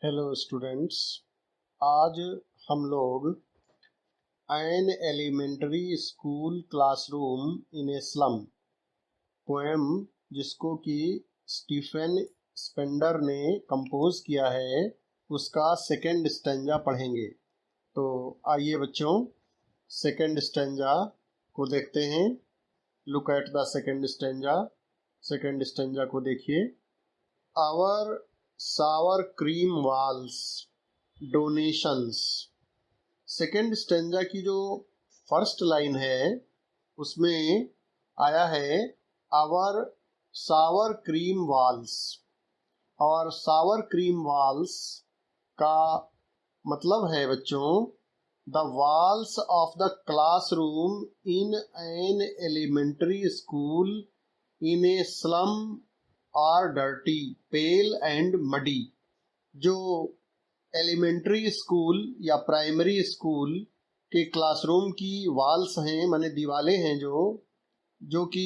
Hello students. आज हम लोग an elementary school classroom in a slum poem, जिसको कि स्टीफन स्पेंडर ने कंपोज किया है, उसका सेकंड स्टैंजा पढ़ेंगे। तो आइए बच्चों, सेकंड स्टैंजा को देखते हैं। Look at the second stanza. Second stanza को देखिए। Our sour cream walls donations. Second stanza की जो फर्स्ट लाइन है उसमें आया है आवर सावर क्रीम वाल्स। और सावर क्रीम वाल्स का मतलब है बच्चों the walls of the classroom in an elementary school in a slum are dirty pale and muddy. जो एलिमेंट्री स्कूल या प्राइमरी स्कूल के क्लासरूम की वॉल्स हैं, माने दीवारें हैं, जो कि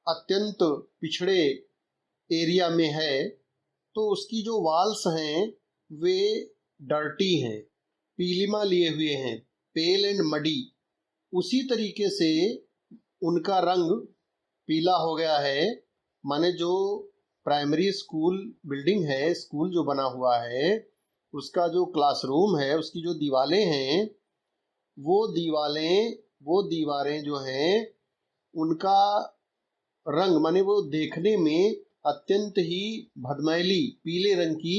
अत्यंत पिछड़े एरिया में है, तो उसकी जो वॉल्स हैं वे डर्टी हैं, पीलिमा लिए हुए हैं, पेल एंड मडी। उसी तरीके से उनका रंग पीला हो गया है। माने जो प्राइमरी स्कूल बिल्डिंग है, स्कूल जो बना हुआ है, उसका जो क्लासरूम है, उसकी जो दीवारें हैं, वो दीवारें जो हैं उनका रंग माने वो देखने में अत्यंत ही भदमैली पीले रंग की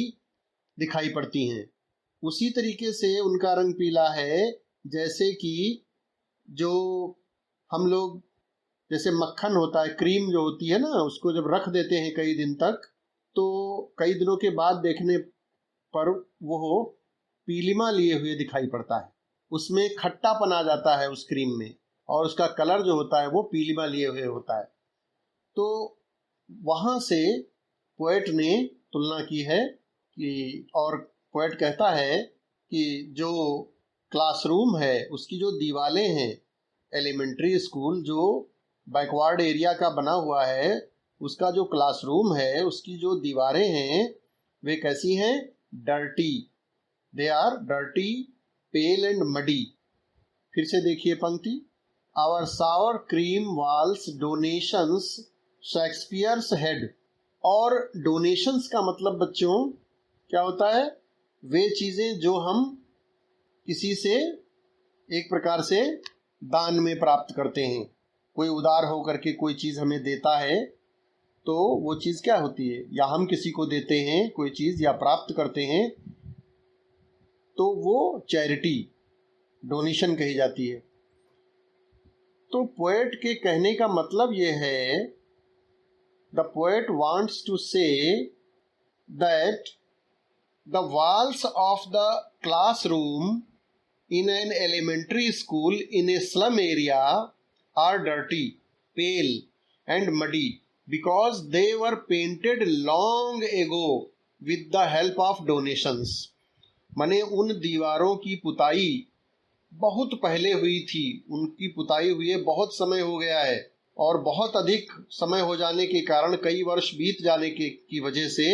दिखाई पड़ती हैं। उसी तरीके से उनका रंग पीला है जैसे कि जो हम लोग, जैसे मक्खन होता है, क्रीम जो होती है ना, उसको जब रख देते हैं कई दिन तक, तो कई दिनों के बाद देखने पर वो पीलिमा लिए हुए दिखाई पड़ता है। उसमें खट्टापन आ जाता है उस क्रीम में, और उसका कलर जो होता है वो पीलिमा लिए हुए होता है। तो वहाँ से पोएट ने तुलना की है कि, और पोएट कहता है कि जो क्लासरूम है उसकी जो दीवारें हैं, एलिमेंट्री स्कूल जो बैकवर्ड एरिया का बना हुआ है, उसका जो क्लासरूम है उसकी जो दीवारें हैं वे कैसी हैं? Dirty. They are dirty, pale and muddy. फिर से देखिए पंक्ति। Our sour cream walls donations Shakespeare's head. और डोनेशंस का मतलब बच्चों क्या होता है? वे चीज़ें जो हम किसी से एक प्रकार से दान में प्राप्त करते हैं। कोई उदार होकर के कोई चीज़ हमें देता है तो वो चीज़ क्या होती है? या हम किसी को देते हैं कोई चीज़ या प्राप्त करते हैं तो वो चैरिटी, डोनेशन कही जाती है। तो पोएट के कहने का मतलब ये है, the poet wants to say that the walls of the classroom in an elementary school in a slum area are dirty, pale and muddy because they were painted long ago with the help of donations। माने उन दीवारों की पुताई बहुत पहले हुई थी, उनकी पुताई हुए बहुत समय हो गया है, और बहुत अधिक समय हो जाने के कारण, कई वर्ष बीत जाने की वजह से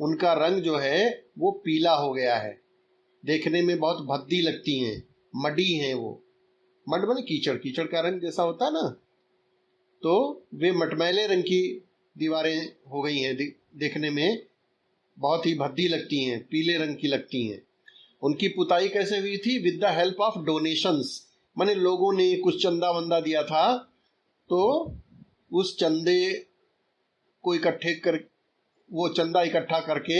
उनका रंग जो है वो पीला हो गया है, देखने में बहुत भद्दी लगती हैं, मडी हैं वो। मड माने कीचड़, कीचड़ का रंग जैसा होता है ना, तो वे मटमैले रंग की दीवारें हो गई हैं, देखने में बहुत ही भद्दी लगती हैं, पीले रंग की लगती हैं। उनकी पुताई कैसे हुई थी? With the help of donations, माने लोगों ने कुछ चंदा वंदा दिया था, तो उस चंदे को वो चंदा इकट्ठा करके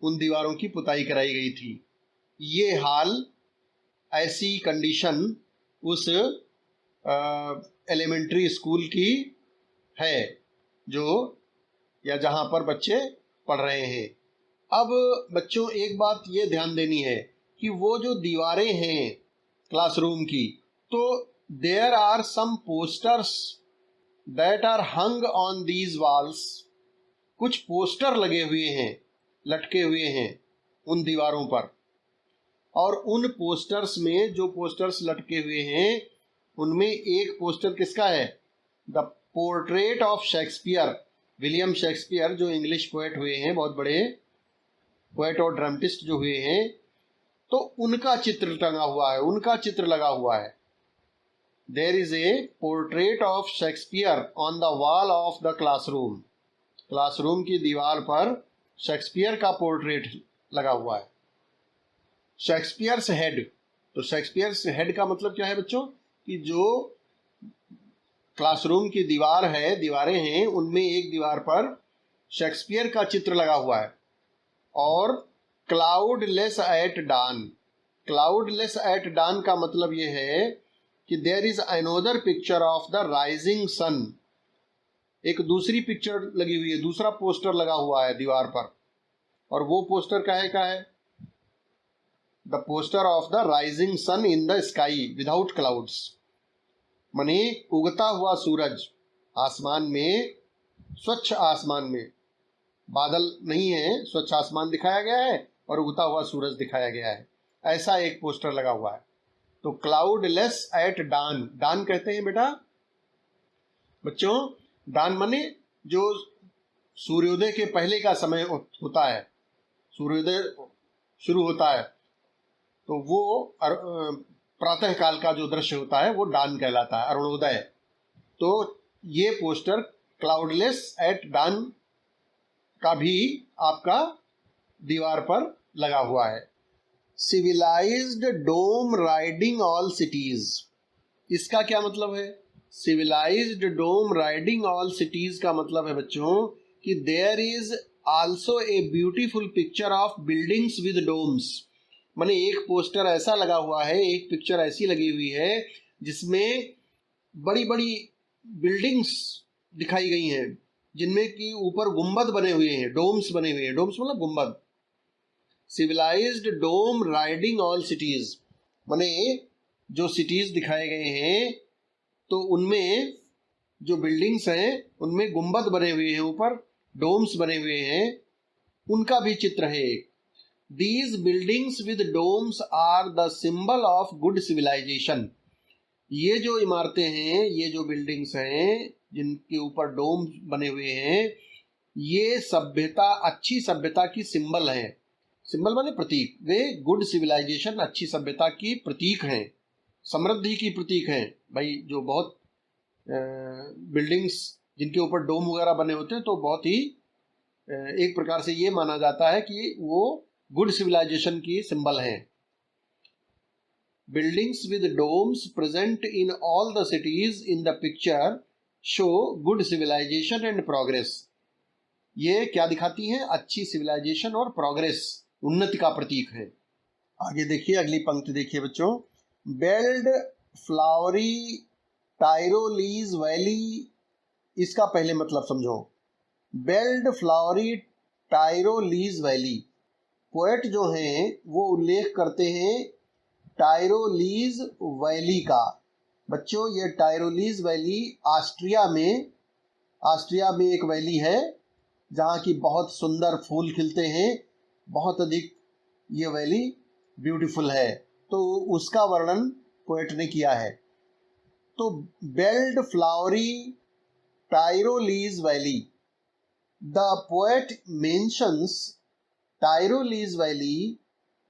उन दीवारों की पुताई कराई गई थी। ये हाल, ऐसी कंडीशन उस एलिमेंट्री स्कूल की है जो, या जहाँ पर बच्चे पढ़ रहे हैं। अब बच्चों एक बात ये ध्यान देनी है कि वो जो दीवारें हैं क्लासरूम की, तो there are some posters that are hung on these walls. कुछ पोस्टर लगे हुए हैं, लटके हुए हैं उन दीवारों पर, और उन पोस्टर्स में, जो पोस्टर्स लटके हुए हैं उनमें एक पोस्टर किसका है? The portrait of Shakespeare William Shakespeare जो इंग्लिश पोएट हुए हैं, बहुत बड़े पोएट और ड्रामेटिस्ट जो हुए हैं, तो उनका चित्र टंगा हुआ है, उनका चित्र लगा हुआ है। There is a portrait of Shakespeare on the wall of the classroom. Classroom की दीवार पर शेक्सपियर का पोर्ट्रेट लगा हुआ है। शेक्सपियर्स हेड, तो शेक्सपियर्स हेड का मतलब क्या है बच्चों, कि जो क्लासरूम की दीवार है, दीवारें हैं, उनमें एक दीवार पर शेक्सपियर का चित्र लगा हुआ है। और cloudless at dawn, cloudless at dawn का मतलब ये है कि there is another picture of the rising sun. एक दूसरी पिक्चर लगी हुई है, दूसरा पोस्टर लगा हुआ है दीवार पर, और वो पोस्टर का है the poster of the rising sun in the sky without clouds. माने उगता हुआ सूरज आसमान में, स्वच्छ आसमान में, बादल नहीं है, स्वच्छ आसमान दिखाया गया है और उगता हुआ सूरज दिखाया गया है, ऐसा एक पोस्टर लगा हुआ है। तो क्लाउडलेस एट डान, डान कहते हैं बेटा बच्चों, डान माने जो सूर्योदय के पहले का समय होता है, सूर्योदय शुरू होता है, तो वो प्रातः काल का जो दृश्य होता है वो डान कहलाता है, अरुणोदय। तो ये पोस्टर क्लाउडलेस एट डान का भी आपका दीवार पर लगा हुआ है। Civilised dome riding all cities, इसका क्या मतलब है? Civilised dome riding all cities का मतलब है बच्चों कि there is also a beautiful picture of buildings with domes. माने एक पोस्टर ऐसा लगा हुआ है, एक पिक्चर ऐसी लगी हुई है जिसमें बड़ी बड़ी बिल्डिंग्स दिखाई गई हैं, जिनमें कि ऊपर गुंबद बने हुए हैं, डोम्स बने हुए हैं, डोम्स मतलब गुंबद। Civilised dome riding all cities, माने जो सिटीज दिखाए गए हैं तो उनमें जो बिल्डिंग्स हैं उनमें गुंबद बने हुए हैं, ऊपर डोम्स बने हुए हैं, उनका भी चित्र है। These buildings with domes are the symbol of good civilization। ये जो इमारतें हैं, ये जो बिल्डिंग्स हैं जिनके ऊपर डोम बने हुए हैं, ये सभ्यता, अच्छी सभ्यता की सिंबल हैं। सिंबल माने प्रतीक, वे गुड सिविलाइजेशन, अच्छी सभ्यता की प्रतीक हैं, समृद्धि की प्रतीक हैं। भाई जो बहुत बिल्डिंग्स जिनके ऊपर डोम वगैरह बने होते हैं तो बहुत ही एक प्रकार से ये माना जाता है कि वो गुड सिविलाइजेशन की सिंबल है। Buildings with domes present in all the cities in the picture show good civilisation and progress. ये क्या दिखाती हैं? अच्छी सिविलाइजेशन और प्रोग्रेस, उन्नति का प्रतीक है। आगे देखिए, अगली पंक्ति देखिए बच्चों, बेल्ड फ्लावरी टाइरोलीज वैली, इसका पहले मतलब समझो। बेल्ड फ्लावरी टाइरोलीज वैली, पोएट जो हैं वो उल्लेख करते हैं टाइरोलीज वैली का। बच्चों ये टाइरोलीज वैली ऑस्ट्रिया में एक वैली है जहाँ की बहुत सुंदर फूल खिलते हैं, बहुत अधिक ये वैली ब्यूटीफुल है, तो उसका वर्णन पोएट ने किया है। तो belled flowery Tyrolese valley, the poet mentions Tyrolese valley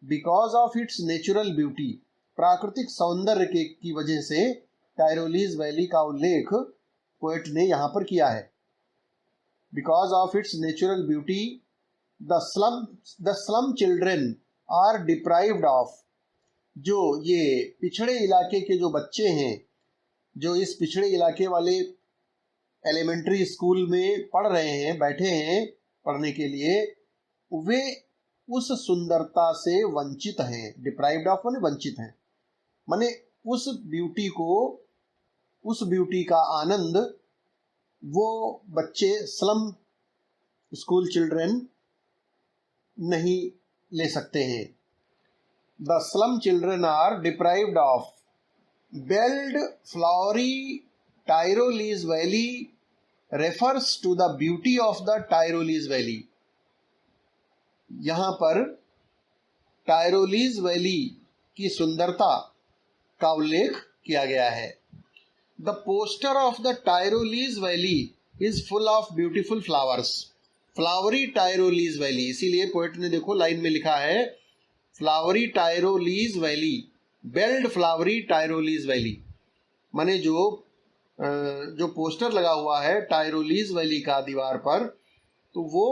because of its natural beauty. प्राकृतिक सौंदर्य की वजह से टाइरोलीज वैली का उल्लेख पोएट ने यहाँ पर किया है। Because of its natural beauty the slum children are deprived of, जो ये पिछड़े इलाके के जो बच्चे हैं, जो इस पिछड़े इलाके वाले एलिमेंट्री स्कूल में पढ़ रहे हैं, बैठे हैं पढ़ने के लिए, वे उस सुंदरता से वंचित हैं। डिप्राइव्ड ऑफ माने वंचित हैं, माने उस ब्यूटी का आनंद वो बच्चे, स्लम स्कूल चिल्ड्रन नहीं ले सकते हैं। The slum children are deprived of belled flowery Tyrolese valley refers to the beauty of the Tyrolese valley. यहाँ पर टाइरोलीज वैली की सुंदरता का उल्लेख किया गया है। The poster of the Tyrolese valley is full of beautiful flowers. Flowery Tyrolese valley, इसीलिए पोएट ने देखो लाइन में लिखा है flowery Tyrolese valley, belled flowery Tyrolese valley. माने जो पोस्टर लगा हुआ है टायरोलीज वैली का दीवार पर, तो वो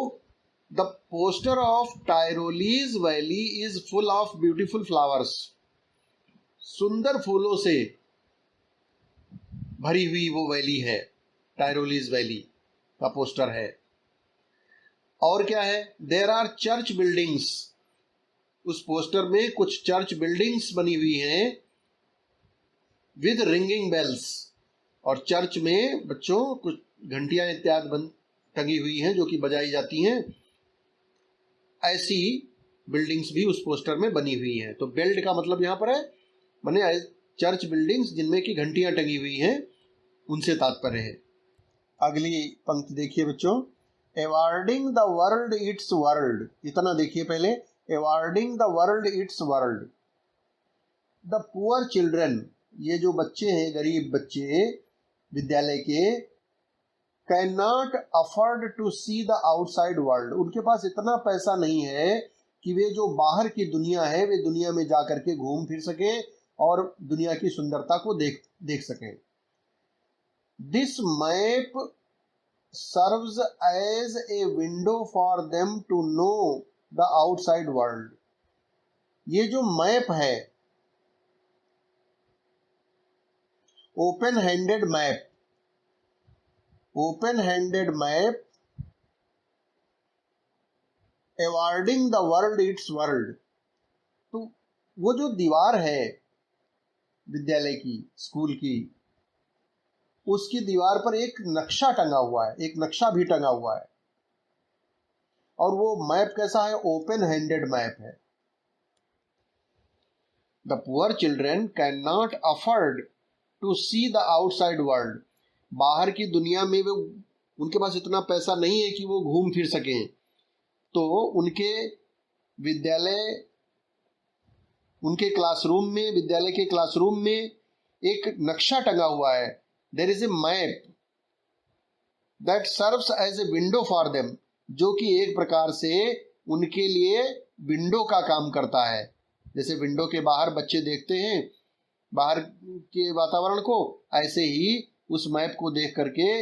the poster of Tyrolese valley is full of beautiful flowers, सुंदर फूलों से भरी हुई वो वैली है, टायरोलीज वैली का पोस्टर है। और क्या है, देयर आर चर्च बिल्डिंग्स, उस पोस्टर में कुछ चर्च बिल्डिंग्स बनी हुई हैं विद रिंगिंग बेल्स, और चर्च में बच्चों कुछ घंटियां इत्यादि टंगी हुई हैं जो कि बजाई जाती हैं, ऐसी बिल्डिंग्स भी उस पोस्टर में बनी हुई हैं। तो बेल्ट का मतलब यहाँ पर है माने चर्च बिल्डिंग्स जिनमें की घंटियां टंगी हुई हैं, उनसे तात्पर्य है। अगली पंक्ति देखिए बच्चों, awarding the world its world, इतना देखिए पहले, awarding the world its world, the poor children, ये जो बच्चे हैं गरीब बच्चे विद्यालय के, can not afford to see the outside world, उनके पास इतना पैसा नहीं है कि वे जो बाहर की दुनिया है वे दुनिया में जा करके घूम फिर सकें और दुनिया की सुंदरता को देख सकें। This map serves as a window for them to know the outside world, ये जो मैप है, open handed map, open handed map awarding the world its world, तो वो जो दीवार है विद्यालय की, स्कूल की, उसकी दीवार पर एक नक्शा टंगा हुआ है, एक नक्शा भी टंगा हुआ है, और वो मैप कैसा है, ओपन हैंडेड मैप है। The poor children can not afford to see the outside world, बाहर की दुनिया में वो, उनके पास इतना पैसा नहीं है कि वो घूम फिर सकें, तो उनके विद्यालय, उनके क्लासरूम में, विद्यालय के क्लासरूम में एक नक्शा टंगा हुआ है, there is a map that serves as a window for them, जो कि एक प्रकार से उनके लिए विंडो का काम करता है। जैसे विंडो के बाहर बच्चे देखते हैं बाहर के वातावरण को, ऐसे ही उस मैप को देख करके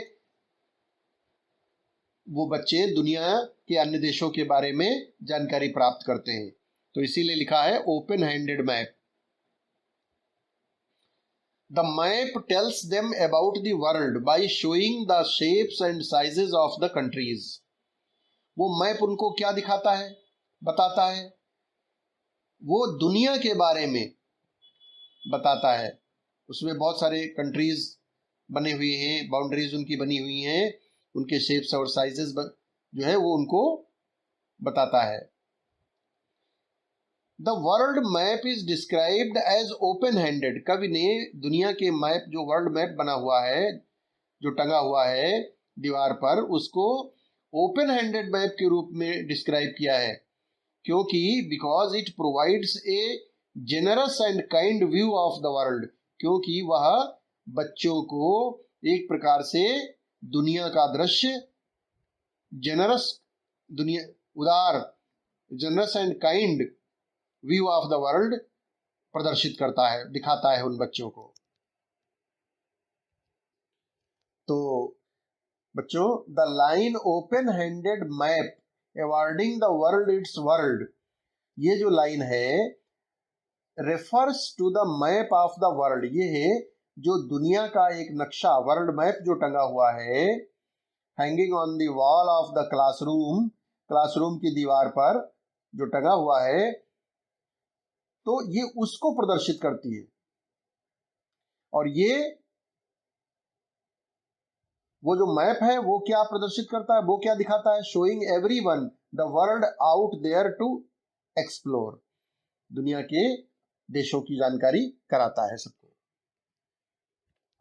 वो बच्चे दुनिया के अन्य देशों के बारे में जानकारी प्राप्त करते हैं। तो इसीलिए लिखा है open handed map. The map tells them about the world by showing the shapes and sizes of the countries, वो मैप उनको क्या दिखाता है, बताता है, वो दुनिया के बारे में बताता है। उसमें बहुत सारे कंट्रीज बने हुए हैं, बाउंड्रीज उनकी बनी हुई हैं, उनके शेप्स और साइजेस जो है वो उनको बताता है। The world map is described as open handed, कवि ने दुनिया के मैप, जो वर्ल्ड मैप बना हुआ है, जो टंगा हुआ है दीवार पर, उसको ओपन हैंडेड मैप के रूप में डिस्क्राइब किया है, क्योंकि because it provides a generous and kind view of the world, क्योंकि वह बच्चों को एक प्रकार से दुनिया का दृश्य, जेनरस, दुनिया, उदार, generous and kind view of the world प्रदर्शित करता है, दिखाता है उन बच्चों को। तो बच्चों, the line open handed map awarding the world its world, ये जो लाइन है refers to the map of the world, ये है जो दुनिया का एक नक्शा, वर्ल्ड मैप जो टंगा हुआ है, hanging on the wall of the classroom, classroom की दीवार पर जो टंगा हुआ है, तो ये उसको प्रदर्शित करती है। और ये वो जो मैप है वो क्या प्रदर्शित करता है, वो क्या दिखाता है, showing everyone the world out there to explore, दुनिया के देशों की जानकारी कराता है सबको।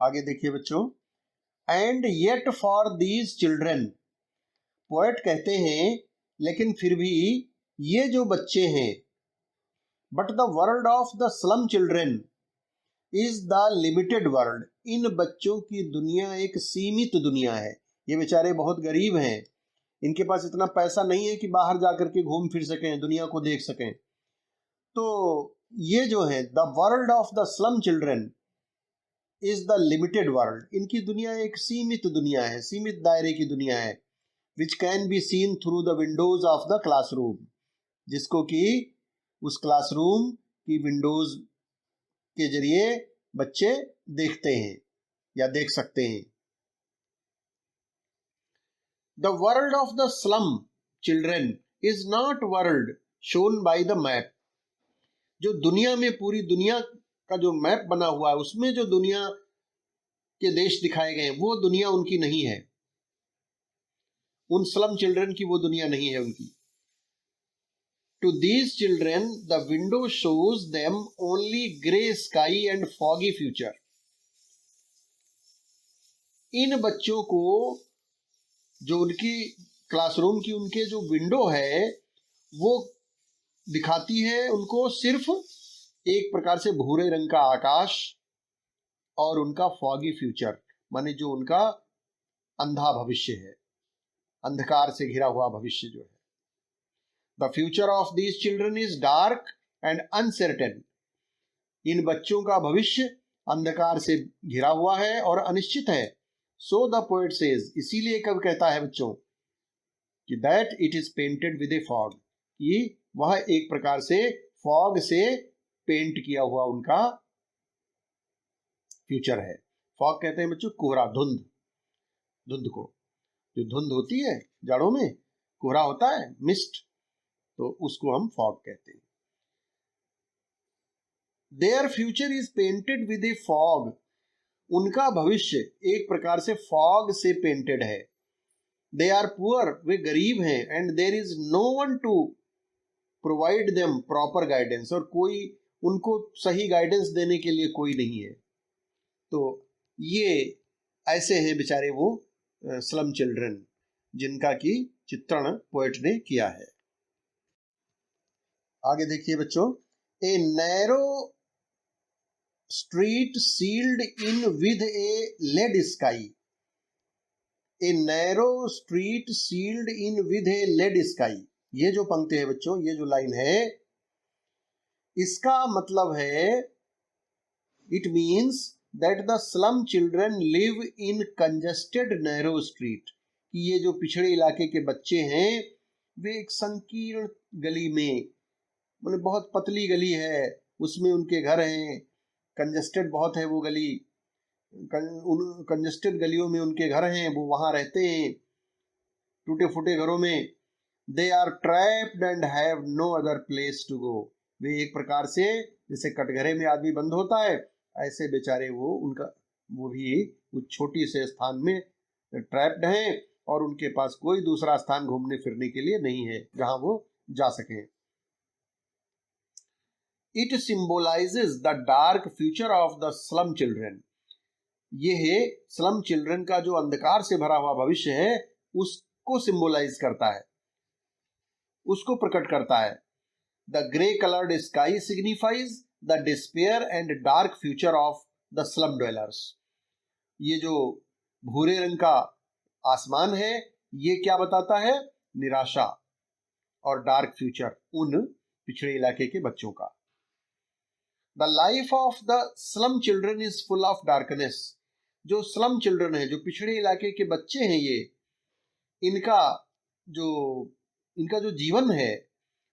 आगे देखिए बच्चों, and yet for these children, poet कहते हैं लेकिन फिर भी ये जो बच्चे हैं, but the world of the slum children is the limited world, इन बच्चों की दुनिया एक सीमित दुनिया है, ये बेचारे बहुत गरीब हैं, इनके पास इतना पैसा नहीं है कि बाहर जाकर के घूम फिर सकें, दुनिया को देख सकें। तो ये जो है the world of the slum children is the limited world, इनकी दुनिया एक सीमित दुनिया है, सीमित दायरे की दुनिया है, which can be seen through the Windows of the classroom, जिसको कि उस क्लासरूम की विंडोज के जरिए बच्चे देखते हैं या देख सकते हैं। The world of the slum children is not world shown by the map, जो दुनिया में पूरी दुनिया का जो मैप बना हुआ है उसमें जो दुनिया के देश दिखाए गए हैं वो दुनिया उनकी नहीं है, उन स्लम चिल्ड्रन की वो दुनिया नहीं है उनकी। To these children, the window shows them only grey sky and foggy future. इन बच्चों को जो उनकी क्लासरूम की उनके जो विंडो है वो दिखाती है उनको सिर्फ एक प्रकार से भूरे रंग का आकाश और उनका फॉगी फ्यूचर, माने जो उनका अंधा भविष्य है, अंधकार से घिरा हुआ भविष्य जो है। The future of these children is dark and uncertain. इन बच्चों का भविष्य अंधकार से घिरा हुआ है और अनिश्चित है। So the poet says, इसीलिए कवि कहता है बच्चों कि that it is painted with a fog, कि वह एक प्रकार से फॉग से पेंट किया हुआ उनका फ्यूचर है। फॉग कहते हैं बच्चों कोहरा, धुंध, धुंध को, जो धुंध होती है जाड़ों में, कोहरा होता है, मिस्ट, तो उसको हम फॉग कहते हैं। Their future is painted with a fog. उनका भविष्य एक प्रकार से फॉग से पेंटेड है। They are poor, वे गरीब हैं, and there is no one to provide them proper guidance, और कोई उनको सही गाइडेंस देने के लिए कोई नहीं है। तो ये ऐसे हैं बेचारे वो स्लम चिल्ड्रन जिनका की चित्रण पोएट ने किया है। आगे देखिए बच्चों, a narrow street sealed in with a lead sky, a narrow street sealed in with a lead sky. ये जो पंक्ति है बच्चों, ये जो लाइन है, इसका मतलब है it means that the slum children live in congested narrow street, कि ये जो पिछड़े इलाके के बच्चे हैं वे एक संकीर्ण गली में, मतलब बहुत पतली गली है, उसमें उनके घर हैं, कंजेस्टेड बहुत है वो गली, कंजेस्टेड गलियों में उनके घर हैं, वो वहाँ रहते हैं टूटे फूटे घरों में। They are trapped and have no other place to go, वे एक प्रकार से जैसे कटघरे में आदमी बंद होता है, ऐसे बेचारे वो उनका वो भी उस छोटी से स्थान में ट्रैप्ड हैं और उनके पास कोई दूसरा स्थान घूमने फिरने के लिए नहीं है जहां वो जा सकें। It symbolizes the dark future of the slum children. ये है स्लम चिल्ड्रन का जो अंधकार से भरा हुआ भविष्य है, उसको सिंबलाइज करता है, उसको प्रकट करता है। The grey colored sky signifies the despair and dark future of the slum dwellers. ये जो भूरे रंग का आसमान है, ये क्या बताता है? निराशा और डार्क फ्यूचर उन पिछड़े इलाके के बच्चों का। The life of the slum children is full of darkness. जो स्लम चिल्ड्रन है, जो पिछड़े इलाके के बच्चे हैं, ये इनका जो जीवन है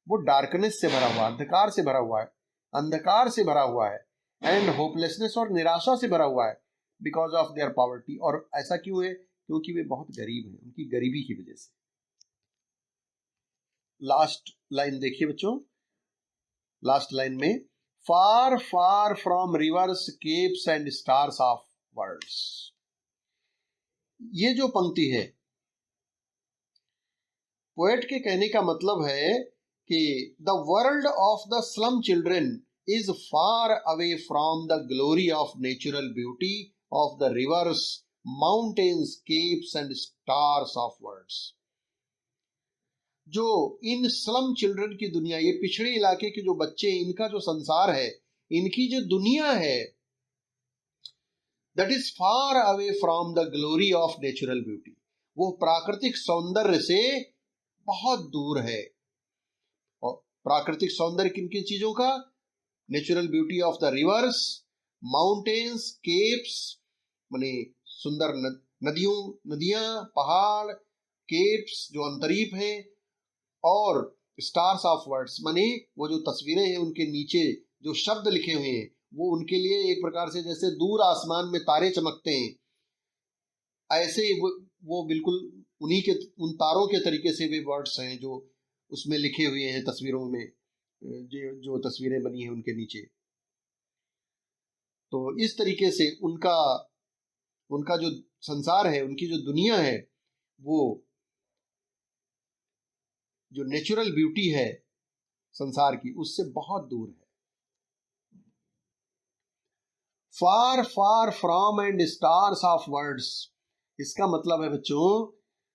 वो डार्कनेस से भरा हुआ, अंधकार से भरा हुआ है, अंधकार से भरा हुआ है, एंड होपलेसनेस और निराशा से भरा हुआ है, बिकॉज ऑफ देयर पॉवर्टी। और ऐसा क्यों है? क्योंकि वे बहुत गरीब हैं, उनकी गरीबी की वजह से। लास्ट लाइन देखिए बच्चों, लास्ट लाइन में far far from rivers capes and stars of worlds, ये जो पंक्ति है पोएट के कहने का मतलब है कि the world of the slum children is far away from the glory of natural beauty of the rivers, mountains, capes and stars of worlds. जो इन स्लम चिल्ड्रन की दुनिया, ये पिछड़े इलाके के जो बच्चे, इनका जो संसार है, इनकी जो दुनिया है, that is far away from the glory of natural beauty, वो प्राकृतिक सौंदर्य से बहुत दूर है। और प्राकृतिक सौंदर्य किन किन चीजों का? Natural beauty of the rivers, mountains, keeps माने सुंदर नदियां, पहाड़, केप्स जो अंतरीप हैं, और स्टार्स ऑफ वर्ड्स माने वो जो तस्वीरें हैं उनके नीचे जो शब्द लिखे हुए हैं वो उनके लिए एक प्रकार से जैसे दूर आसमान में तारे चमकते हैं, ऐसे वो बिल्कुल उन तारों के तरीके से वे वर्ड्स हैं जो उसमें लिखे हुए हैं तस्वीरों में, जो तस्वीरें बनी हैं उनके नीचे। तो इस तरीके से उनका जो संसार है, उनकी जो दुनिया है, वो जो नेचुरल ब्यूटी है संसार की उससे बहुत दूर है। Far far from and stars of words, इसका मतलब है बच्चों,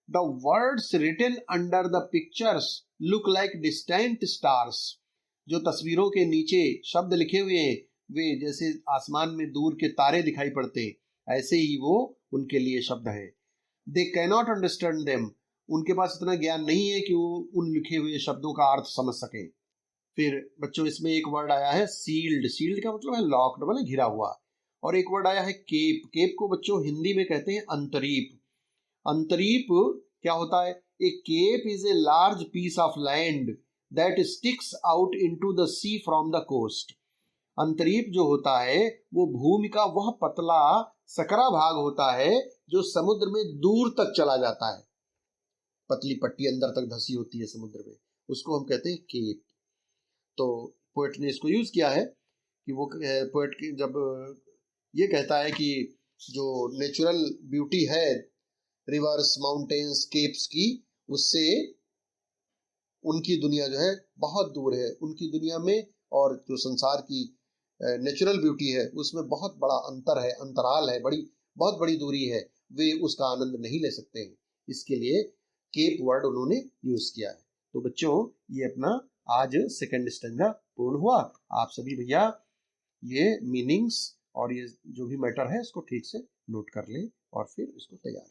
the words written under the pictures look like distant stars. जो तस्वीरों के नीचे शब्द लिखे हुए हैं वे जैसे आसमान में दूर के तारे दिखाई पड़ते हैं, ऐसे ही वो उनके लिए शब्द है। दे कैनॉट अंडरस्टैंड देम, उनके पास इतना ज्ञान नहीं है कि वो उन लिखे हुए शब्दों का अर्थ समझ सके। फिर बच्चों इसमें एक वर्ड आया है सील्ड, सील्ड का मतलब है लॉक्ड मतलब घिरा हुआ, और एक वर्ड आया है केप, केप को बच्चों हिंदी में कहते हैं अंतरीप। अंतरीप क्या होता है? A cape is a large piece of land that sticks out into the sea from the coast. अंतरीप जो होता है वो भूमि का वह पतला सकरा भाग होता है जो समुद्र में दूर तक चला जाता है, पतली पट्टी अंदर तक धसी होती है समुद्र में, उसको हम कहते हैं केप। तो पोएट ने इसको यूज किया है कि वो पोएट की जब ये कहता है कि जो नेचुरल ब्यूटी है रिवर्स, माउंटेन्स, केप्स की, उससे उनकी दुनिया जो है बहुत दूर है, उनकी दुनिया में और जो संसार की नेचुरल ब्यूटी है उसमें बहुत बड़ा अंतर है, अंतराल है, बहुत बड़ी दूरी है, वे उसका आनंद नहीं ले सकते हैं। इसके लिए केप वर्ड उन्होंने यूज किया है। तो बच्चों ये अपना आज सेकंड स्टैंजा पूर्ण हुआ। आप सभी भैया ये मीनिंग्स और ये जो भी मैटर है इसको ठीक से नोट कर लें और फिर इसको तैयार